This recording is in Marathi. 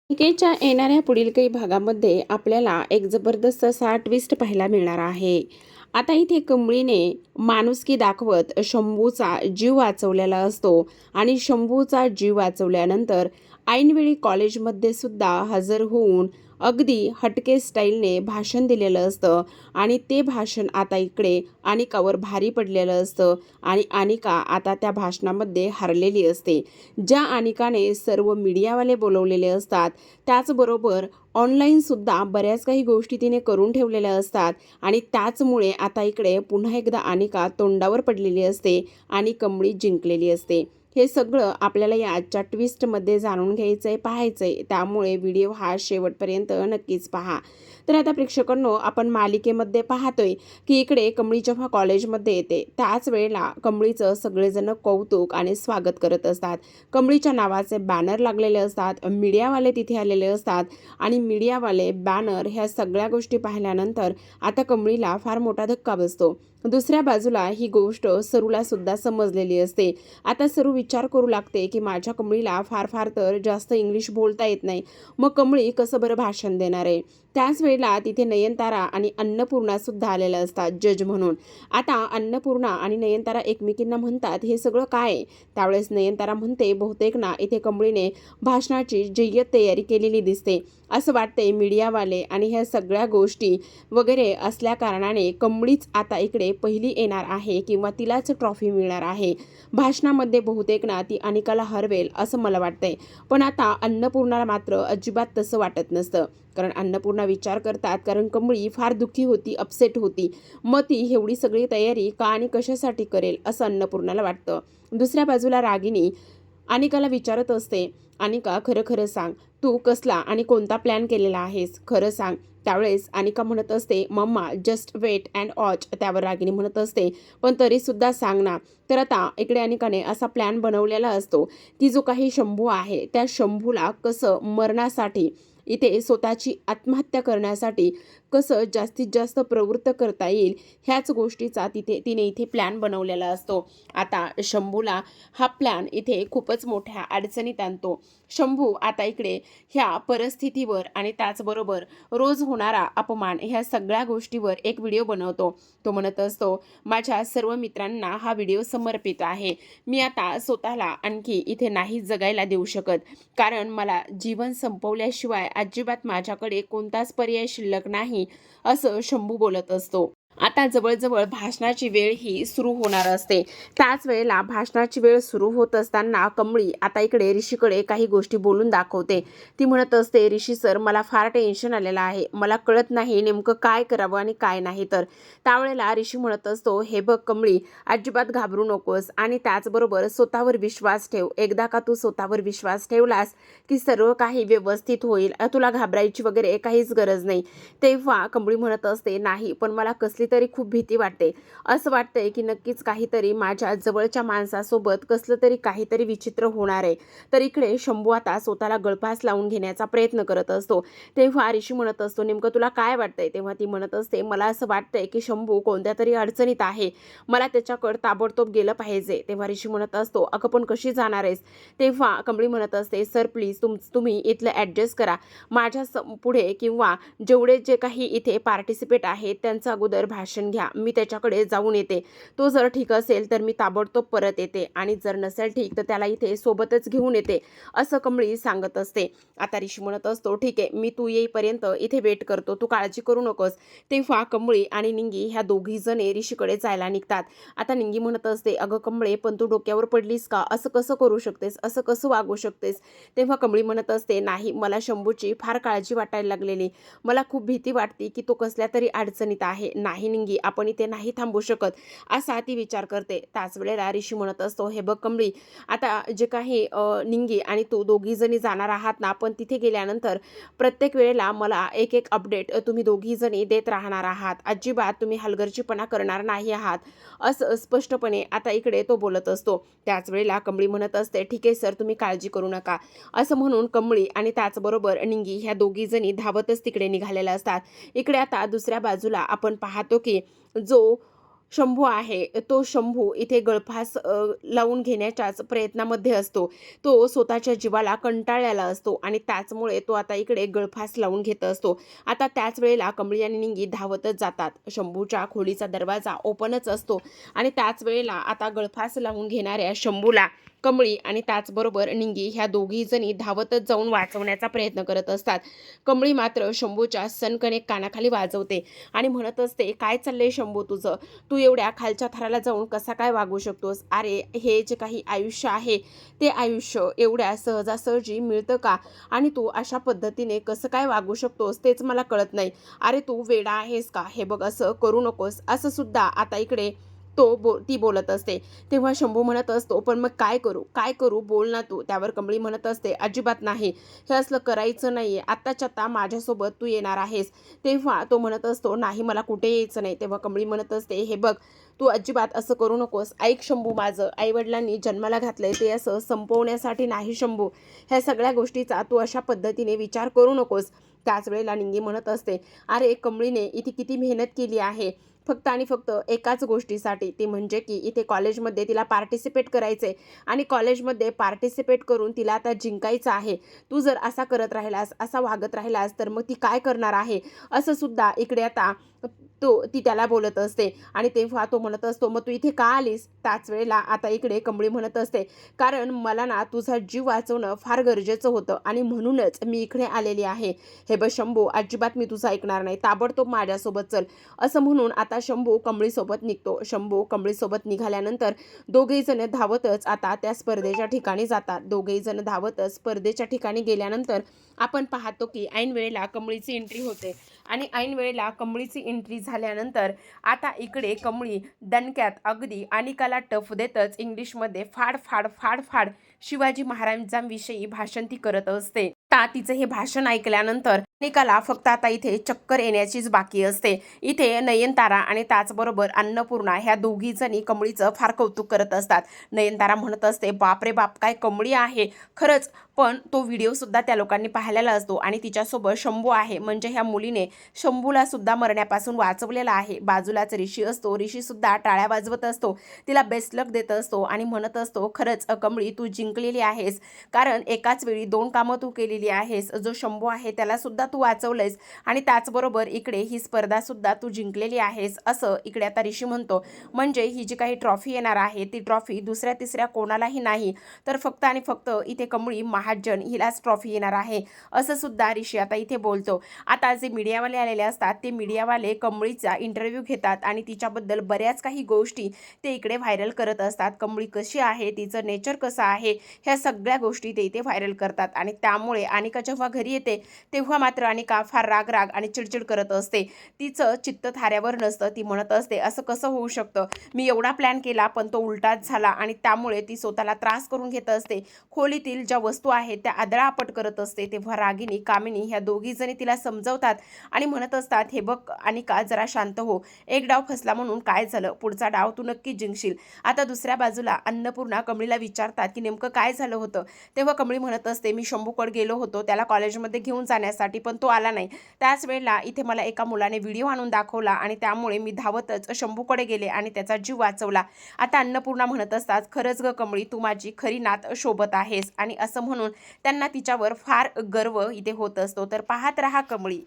मालिकेच्या येणाऱ्या पुढील काही भागामध्ये आपल्याला एक जबरदस्त असा ट्विस्ट पाहायला मिळणार आहे. आता इथे कमळीने माणुसकी दाखवत शंभूचा जीव वाचवलेला असतो आणि शंभूचा जीव वाचवल्यानंतर ऐनवेळी कॉलेजमध्ये सुद्धा हजर होऊन अगदी हटके स्टाईलने भाषण दिलेलं असतं आणि ते भाषण आता इकडे अनिकावर भारी पडलेलं असतं आणि अनिका आता त्या भाषणामध्ये हरलेली असते. ज्या अनिकाने सर्व मीडियावाले बोलवलेले असतात, त्याचबरोबर ऑनलाईनसुद्धा बऱ्याच काही गोष्टी तिने करून ठेवलेल्या असतात आणि त्याचमुळे आता इकडे पुन्हा एकदा अनिका तोंडावर पडलेली असते आणि कमळी जिंकलेली असते. हे सगळं आपल्याला या आजच्या ट्विस्टमध्ये जाणून घ्यायचं आहे, पाहायचं आहे. त्यामुळे व्हिडिओ हा शेवटपर्यंत नक्कीच पहा. तर आता प्रेक्षकांनो, आपण मालिकेमध्ये पाहतोय की इकडे कमळी जेव्हा कॉलेजमध्ये येते त्याच वेळेला कमळीचं सगळेजण कौतुक आणि स्वागत करत असतात. कमळीच्या नावाचे बॅनर लागलेले असतात, मीडियावाले तिथे आलेले असतात आणि मीडियावाले, बॅनर ह्या सगळ्या गोष्टी पाहिल्यानंतर आता कमळीला फार मोठा धक्का बसतो. दुसऱ्या बाजूला ही गोष्ट सरूला सुद्धा समजलेली असते. आता सरू विचार करू लागते की माझ्या कमळीला फार फार तर जास्त इंग्लिश बोलता येत नाही, मग कमळी कसं बरं भाषण देणार आहे. त्याच वेळेला तिथे नयनतारा आणि अन्नपूर्णा सुद्धा आलेल्या असतात जज म्हणून. आता अन्नपूर्णा आणि नयनतारा एकमेकींना म्हणतात, हे सगळं काय आहे? त्यावेळेस नयनतारा म्हणते, बहुतेक ना इथे कमळीने भाषणाची जय्यत तयारी केलेली दिसते. असं वाटते मीडियावाले आणि ह्या सगळ्या गोष्टी वगैरे असल्या कारणाने कमळीच आता इकडे पहिली येणार आहे किंवा तिलाच ट्रॉफी मिळणार आहे. भाषणामध्ये बहुतेक ना ती अनिकाला हरवेल असं मला वाटतंय. पण आता अन्नपूर्णाला मात्र अजिबात तसं वाटत नसतं. कारण अन्नपूर्णा विचार करतात, कारण कमळी फार दुःखी होती, अपसेट होती. मग ती एवढी सगळी तयारी का आणि कशासाठी करेल असं अन्नपूर्णाला वाटतं. दुसऱ्या बाजूला रागिनी अनिकाला विचारत असते, अनिका खरं खरं सांग, तू कसला आणि कोणता प्लॅन केलेला आहेस, खरं सांग. त्यावेळेस अनिका म्हणत असते, मम्मा जस्ट वेट अँड वॉच. त्यावर रागिनी म्हणत असते, पण तरीसुद्धा सांग ना. तर आता इकडे अनिकाने असा प्लॅन बनवलेला असतो की जो काही शंभू आहे त्या शंभूला कसं मरणासाठी, इथे स्वतःची आत्महत्या करण्यासाठी कसं जास्तीत जास्त प्रवृत्त करता येईल ह्याच गोष्टीचा तिने इथे प्लॅन बनवलेला असतो. आता शंभूला हा प्लॅन इथे खूपच मोठ्या अडचणीत आणतो. शंभू आता इकडे ह्या परिस्थितीवर आणि त्याचबरोबर रोज होणारा अपमान ह्या सगळ्या गोष्टीवर एक व्हिडिओ बनवतो. तो म्हणत असतो, माझ्या सर्व मित्रांना हा व्हिडिओ समर्पित आहे. मी आता स्वतःला आणखी इथे नाही जगायला देऊ शकत, कारण मला जीवन संपवल्याशिवाय अजिबात माझ्याकडे कोणताच पर्याय शिल्लक नाही, असं शंभू बोलत असतो. आता जवळजवळ भाषणाची वेळ ही सुरू होणार असते. त्याच वेळेला भाषणाची वेळ सुरू होत असताना कमळी आता इकडे ऋषीकडे काही गोष्टी बोलून दाखवते. ती म्हणत असते, ऋषी सर, मला फार टेन्शन आलेलं आहे, मला कळत नाही नेमकं काय करावं आणि काय नाही. तर त्यावेळेला ऋषी म्हणत असतो, हे बघ कमळी, अजिबात घाबरू नकोस आणि त्याचबरोबर स्वतःवर विश्वास ठेव. एकदा का तू स्वतःवर विश्वास ठेवलास की सर्व काही व्यवस्थित होईल, तुला घाबरायची वगैरे काहीच गरज नाही. तेव्हा कमळी म्हणत असते, नाही, पण मला कसली तरी खूप भीती वाटते. असं वाटतंय की नक्कीच काहीतरी माझ्या जवळच्या माणसासोबत कसलं तरी काहीतरी विचित्र होणार आहे. तर इकडे शंभू आता स्वतःला गळफास लावून घेण्याचा प्रयत्न करत असतो. तेव्हा ऋषी म्हणत असतो, नेमकं तुला काय वाटतंय? तेव्हा ती म्हणत असते, मला असं वाटतंय की शंभू कोणत्या तरी अडचणीत आहे, मला त्याच्याकडे ताबडतोब गेलं पाहिजे. तेव्हा ऋषी म्हणत असतो, अगं पण कशी जाणार आहेस? तेव्हा कमळी म्हणत असते, सर प्लीज तुम्ही इथलं ॲडजस्ट करा. माझ्या पुढे किंवा जेवढे जे काही इथे पार्टिसिपेट आहेत त्यांचं अगोदर भाषण घ्या, मी त्याच्याकडे जाऊन येते. तो जर ठीक असेल तर मी ताबडतोब परत येते आणि जर नसेल ठीक तर त्याला इथे सोबतच घेऊन येते, असं कमळी सांगत असते. आता ऋषी म्हणत असतो, ठीक आहे, मी तू येईपर्यंत इथे वेट करतो, तू काळजी करू नकोस. तेव्हा कमळी आणि निंगी ह्या दोघी जणे ऋषीकडे जायला निघतात. आता निंगी म्हणत असते, अगं कमळे, पण तू डोक्यावर पडलीस का? असं कसं करू शकतेस? असं कसं वागू शकतेस? तेव्हा कमळी म्हणत असते, नाही, मला शंभूची फार काळजी वाटायला लागलेली, मला खूप भीती वाटते की तो कसल्या तरी अडचणीत आहे. नाही निंगी, आपण इथे नाही थांबू शकत, असा ती विचार करते. त्याच वेळेला ऋषी म्हणत असतो, हे बघ कमळी, आता जे काही निंगी आणि तू दोघी जणी जाणार आहात ना, पण तिथे गेल्यानंतर प्रत्येक वेळेला मला एक एक अपडेट तुम्ही दोघी जणी देत राहणार आहात, अजिबात तुम्ही हलगर्जीपणा करणार नाही आहात, असं स्पष्टपणे आता इकडे तो बोलत असतो. त्याच वेळेला कमळी म्हणत असते, ठीक आहे सर, तुम्ही काळजी करू नका, असं म्हणून कमळी आणि त्याचबरोबर निंगी ह्या दोघी जणी धावतच तिकडे निघालेल्या असतात. इकडे आता दुसऱ्या बाजूला आपण पाहतो की जो शंभू आहे तो शंभू इथे गळफास लावून घेण्याच्याच प्रयत्नामध्ये असतो. तो स्वतःच्या जीवाला कंटाळलेला असतो आणि त्याचमुळे तो आता इकडे गळफास लावून घेत असतो. आता त्याच वेळेला कमळी आणि निंगी धावतच जातात. शंभूच्या खोलीचा दरवाजा ओपनच असतो आणि त्याच वेळेला आता गळफास लावून घेणाऱ्या शंभूला कमळी आणि त्याचबरोबर निंगी ह्या दोघी जणी धावतच जाऊन वाचवण्याचा प्रयत्न करत असतात. कमळी मात्र शंभूच्या सनकनेक कानाखाली वाजवते आणि म्हणत असते, काय चाललंय शंभू तुझं? तू एवढ्या खालच्या थराला जाऊन कसा काय वागू शकतोस? अरे हे जे काही आयुष्य आहे ते आयुष्य एवढ्या सहजासहजी मिळतं का? आणि तू अशा पद्धतीने कसं काय वागू शकतोस तेच मला कळत नाही. अरे तू वेडा आहेस का? हे बघ असं करू नकोस. असं सुद्धा आता इकडे ती बोलत असते. तेव्हा शंभू म्हणत असतो, पण मग काय करू? काय करू? बोल ना तू. त्यावर कमळी म्हणत असते, अजिबात नाही. हे असलं करायचं नाहीये. आत्ताच्या आत्ता माझ्यासोबत तू येणार आहेस. तेव्हा तो म्हणत असतो, नाही मला कुठे यायचं नाही. तेव्हा कमळी म्हणत असते, हे बघ तू अजिबात असं करू नकोस. ऐक शंभू माझं. आईवडिलांनी जन्माला घातलंय ते असं संपवण्यासाठी नाही शंभू. ह्या सगळ्या गोष्टीचा तू अशा पद्धतीने विचार करू नकोस. त्याच वेळेला निंगी म्हणत असते, अरे कमळीने इथे किती मेहनत केली आहे. फक्त आणि फक्त एकाच गोष्टीसाठी, ती म्हणजे की इथे कॉलेजमध्ये तिला पार्टिसिपेट करायचं आहे आणि कॉलेजमध्ये पार्टिसिपेट करून तिला आता जिंकायचं आहे. तू जर असा करत राहिलास, असा वागत राहिलास तर मग ती काय करणार आहे? असं सुद्धा इकडे आता ती त्याला बोलत असते आणि तेव्हा तो म्हणत असतो, मग तू इथे का आलीस? त्याच वेळेला आता इकडे कमळी म्हणत असते, कारण मला ना तुझा जीव वाचवणं फार गरजेचं होतं आणि म्हणूनच मी इकडे आलेली आहे. हे बघ शंभू, अजिबात मी तुझं ऐकणार नाही. ताबडतोब माझ्यासोबत चल. असं म्हणून आता शंभू कमळीसोबत निघतो. शंभू कमळीसोबत निघाल्यानंतर दोघेही जण धावतच आता त्या स्पर्धेच्या ठिकाणी जातात. दोघेही जण धावतच स्पर्धेच्या ठिकाणी गेल्यानंतर आपण पाहतो की ऐन वेळेला कमळीची एंट्री होते आणि ऐन वेळेला कमळीची एंट्री झाल्यानंतर आता इकडे कमळी दणक्यात अगदी अनिकाला टफ देतच इंग्लिशमध्ये फाड फाड फाड फाड शिवाजी महाराजांविषयी भाषण ती करत असते. आता तिचं हे भाषण ऐकल्यानंतर अनिकाला फक्त आता इथे चक्कर येण्याचीच बाकी असते. इथे नयनतारा आणि त्याचबरोबर अन्नपूर्णा ह्या दोघी जणी कमळीचं फार कौतुक करत असतात. नयनतारा म्हणत असते, बाप रे बाप काय कमळी आहे खरंच. पण तो व्हिडिओ सुद्धा त्या लोकांनी पाहिलेला असतो आणि तिच्यासोबत शंभू आहे, म्हणजे ह्या मुलीने शंभूला सुद्धा मरण्यापासून वाचवलेला आहे. बाजूलाच ऋषी असतो. ऋषी सुद्धा टाळ्या वाजवत असतो, तिला बेस्ट लक देत असतो आणि म्हणत असतो, खरंच कमळी तू जिंकलेली आहेस, कारण एकाच वेळी दोन कामं तू केलेली आहेस. जो शंभू आहे त्याला सुद्धा तू वाचवलंयस आणि त्याचबरोबर इकडे ही स्पर्धा सुद्धा तू जिंकलेली आहेस, असं इकडे आता ऋषी म्हणतो. म्हणजे ही जी काही ट्रॉफी येणार आहे ती ट्रॉफी दुसऱ्या तिसऱ्या कोणालाही नाही, तर फक्त आणि फक्त इथे कमळी महाजन हिलाच ट्रॉफी येणार आहे, असं सुद्धा ऋषी आता इथे बोलतो. आता जे मीडियावाले आलेले असतात ते मीडियावाले कमळीचा इंटरव्ह्यू घेतात आणि तिच्याबद्दल बऱ्याच काही गोष्टी ते इकडे व्हायरल करत असतात. कमळी कशी आहे, तिचं नेचर कसं आहे, ह्या सगळ्या गोष्टी ते इथे व्हायरल करतात आणि त्यामुळे अनिका जेव्हा घरी येते तेव्हा मात्र अनिका फार राग राग आणि चिडचिड करत असते. तिचं चित्त थाऱ्यावर नसतं. ती म्हणत असते, असं कसं होऊ शकतं? मी एवढा प्लॅन केला पण तो उलटाच झाला आणि त्यामुळे ती स्वतःला त्रास करून घेत असते. खोलीतील ज्या वस्तू आहेत त्या आदळापट करत असते. तेव्हा रागिनी कामिनी ह्या दोघी जणी तिला समजवतात आणि म्हणत असतात, हे बघ अनिका जरा शांत हो. एक डाव फसला म्हणून काय झालं? पुढचा डाव तू नक्की जिंकशील. आता दुसऱ्या बाजूला अन्नपूर्णा कमळीला विचारतात की नेमकं काय झालं होतं? तेव्हा कमळी म्हणत असते, मी शंभूकडे गेलो होतो त्याला कॉलेजमध्ये घेऊन जाण्यासाठी, पण तो आला नाही. त्याच वेळेला इथे मला एका मुलाने व्हिडिओ आणून दाखवला आणि त्यामुळे मी धावतच शंभूकडे गेले आणि त्याचा जीव वाचवला. आता अन्नपूर्णा म्हणत असतात, खरंच ग कमळी तू माझी खरी नात शोभत आहेस, आणि असं म्हणून त्यांना तिच्यावर फार गर्व इथे होत असतो. तर पाहत रहा कमळी.